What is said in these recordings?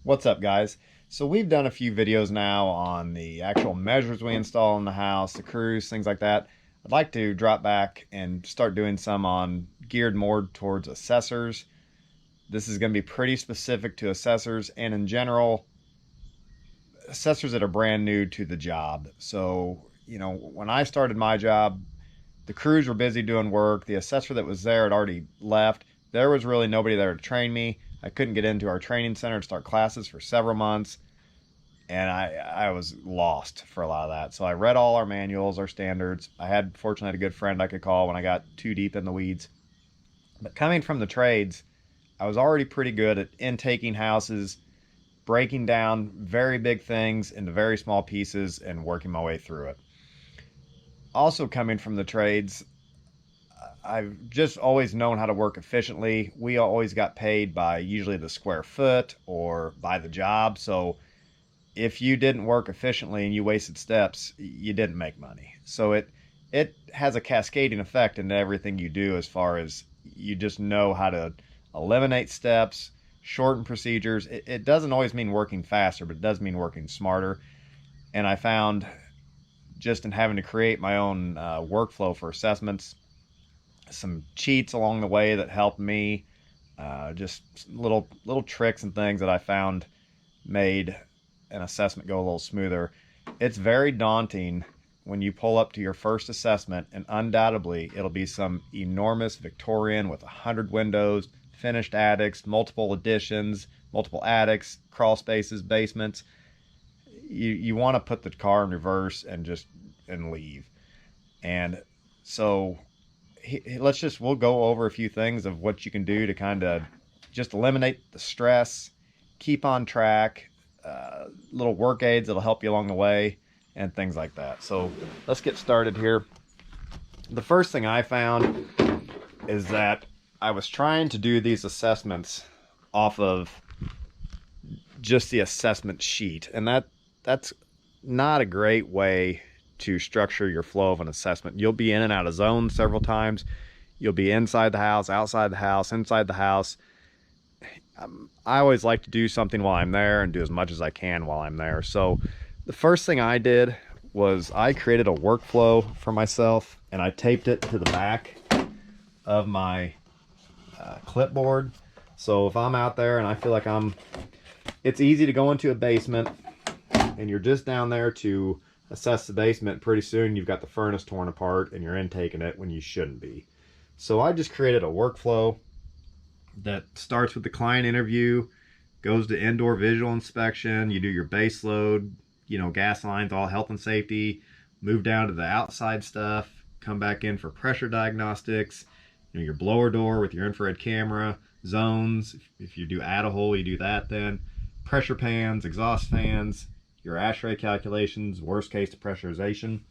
What's up, guys? So we've done a few videos now on the actual measures we install in the house, the crews, things like that. I'd like to drop back and start doing some on geared more towards assessors. This is going to be pretty specific to assessors and in general, assessors that are brand new to the job. So, when I started my job, the crews were busy doing work. The assessor that was there had already left. There was really nobody there to train me. I couldn't get into our training center to start classes for several months, and I was lost for a lot of that. So I read all our manuals, our standards. Fortunately, had a good friend I could call when I got too deep in the weeds. But coming from the trades, I was already pretty good at intaking houses, breaking down very big things into very small pieces, and working my way through it. Also coming from the trades, I've just always known how to work efficiently. We always got paid by usually the square foot or by the job. So if you didn't work efficiently and you wasted steps, you didn't make money. So it has a cascading effect into everything you do, as far as you just know how to eliminate steps, shorten procedures. It doesn't always mean working faster, but it does mean working smarter. And I found, just in having to create my own workflow for assessments, some cheats along the way that helped me, just little tricks and things that I found made an assessment go a little smoother. It's very daunting when you pull up to your first assessment, and undoubtedly it'll be some enormous Victorian with 100 windows, finished attics, multiple additions, multiple attics, crawl spaces, basements. You want to put the car in reverse and leave. And so we'll go over a few things of what you can do to kind of just eliminate the stress, keep on track, little work aids that'll help you along the way, and things like that. So let's get started here. The first thing I found is that I was trying to do these assessments off of just the assessment sheet, and that's not a great way to structure your flow of an assessment. You'll be in and out of zones several times. You'll be inside the house, outside the house, inside the house. I always like to do something while I'm there and do as much as I can while I'm there. So the first thing I did was I created a workflow for myself, and I taped it to the back of my clipboard. So if I'm out there and I feel like it's easy to go into a basement and you're just down there to assess the basement. Pretty soon you've got the furnace torn apart and you're intaking it when you shouldn't be. So I just created a workflow that starts with the client interview, goes to indoor visual inspection, you do your base load, gas lines, all health and safety, move down to the outside stuff, come back in for pressure diagnostics, your blower door with your infrared camera, zones, if you do add a hole, you do that then, pressure pans, exhaust fans, your ASHRAE calculations, worst case depressurization.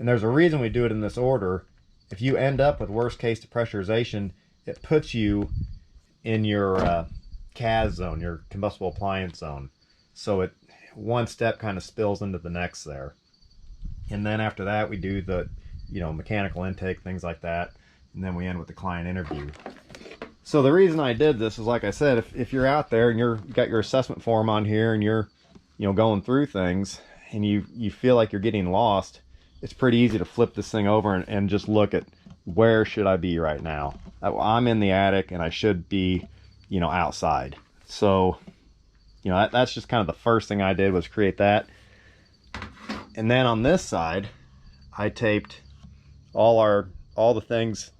And there's a reason we do it in this order. If you end up with worst case depressurization, it puts you in your CAS zone, your combustible appliance zone. So one step kind of spills into the next there. And then after that, we do the mechanical intake, things like that. And then we end with the client interview. So the reason I did this is, like I said, if you're out there and you got your assessment form on here and you're going through things and you feel like you're getting lost, it's pretty easy to flip this thing over and just look at, where should I be right now? I'm in the attic and I should be, outside. So, that's just kind of the first thing I did, was create that. And then on this side, I taped all the things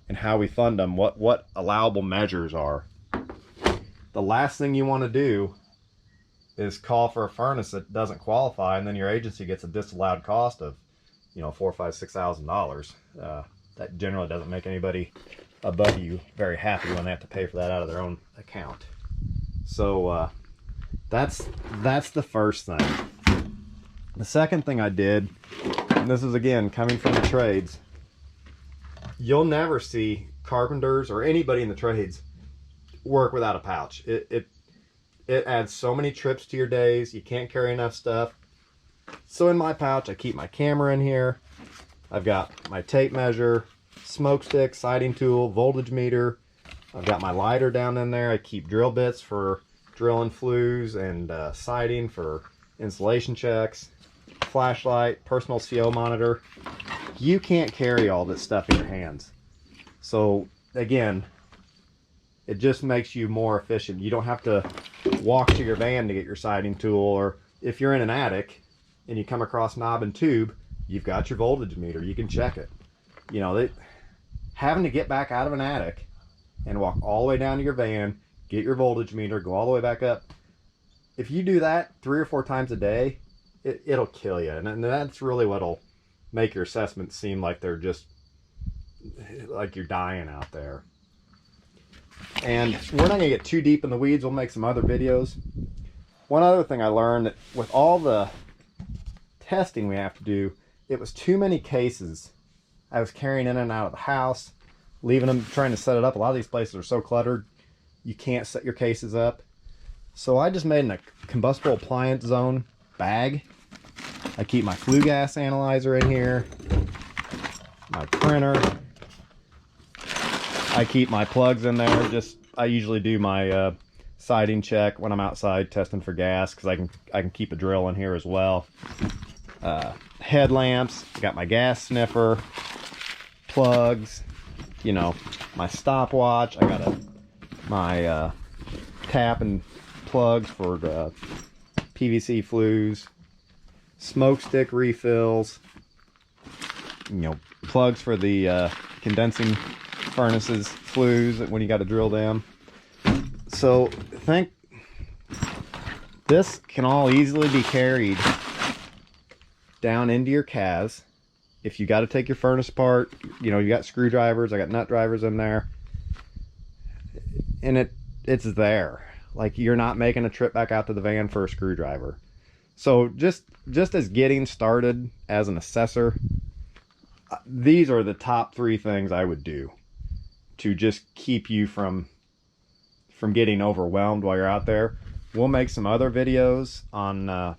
and how we fund them, what allowable measures are. The last thing you want to do is call for a furnace that doesn't qualify, and then your agency gets a disallowed cost of, $4,000, $5,000, $6,000. That generally doesn't make anybody above you very happy when they have to pay for that out of their own account. So that's the first thing. The second thing I did, and this is again coming from the trades, you'll never see carpenters or anybody in the trades work without a pouch. It adds so many trips to your days. You can't carry enough stuff. So in my pouch, I keep my camera in here. I've got my tape measure, smoke stick, sighting tool, voltage meter. I've got my lighter down in there. I keep drill bits for drilling flues and siding for insulation checks, flashlight, personal CO monitor. You can't carry all this stuff in your hands. So again, it just makes you more efficient. You don't have to walk to your van to get your siding tool, or if you're in an attic and you come across knob and tube, you've got your voltage meter. You can check it. You know, having to get back out of an attic and walk all the way down to your van, get your voltage meter, go all the way back up. If you do that 3 or 4 times a day, it'll kill you. And that's really what'll make your assessments seem like they're just like you're dying out there. And we're not gonna get too deep in the weeds. We'll make some other videos. One other thing I learned, that with all the testing we have to do, it was too many cases I was carrying in and out of the house, leaving them, trying to set it up. A lot of these places are so cluttered, you can't set your cases up. So I just made a combustible appliance zone bag. I keep my flue gas analyzer in here, my printer. I keep my plugs in there. I usually do my siding check when I'm outside testing for gas, because I can keep a drill in here as well. Headlamps. I got my gas sniffer, plugs. You know, my stopwatch. I got my tap and plugs for the PVC flues. Smoke stick refills. You know, plugs for the condensing furnaces, flues when you got to drill them. So think this can all easily be carried down into your CAS. If you got to take your furnace apart, you know, you got screwdrivers, I got nut drivers in there, and it's there. Like, you're not making a trip back out to the van for a screwdriver. So just as getting started as an assessor, these are the top 3 things I would do to just keep you from getting overwhelmed while you're out there. We'll make some other videos on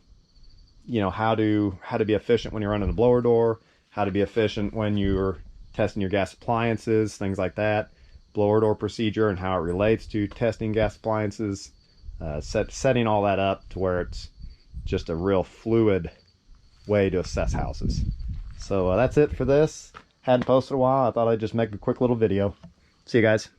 you know, how to be efficient when you're running a blower door, how to be efficient when you're testing your gas appliances, things like that, blower door procedure and how it relates to testing gas appliances, setting all that up to where it's just a real fluid way to assess houses. So that's it for this. Hadn't posted in a while. I thought I'd just make a quick little video. See you guys.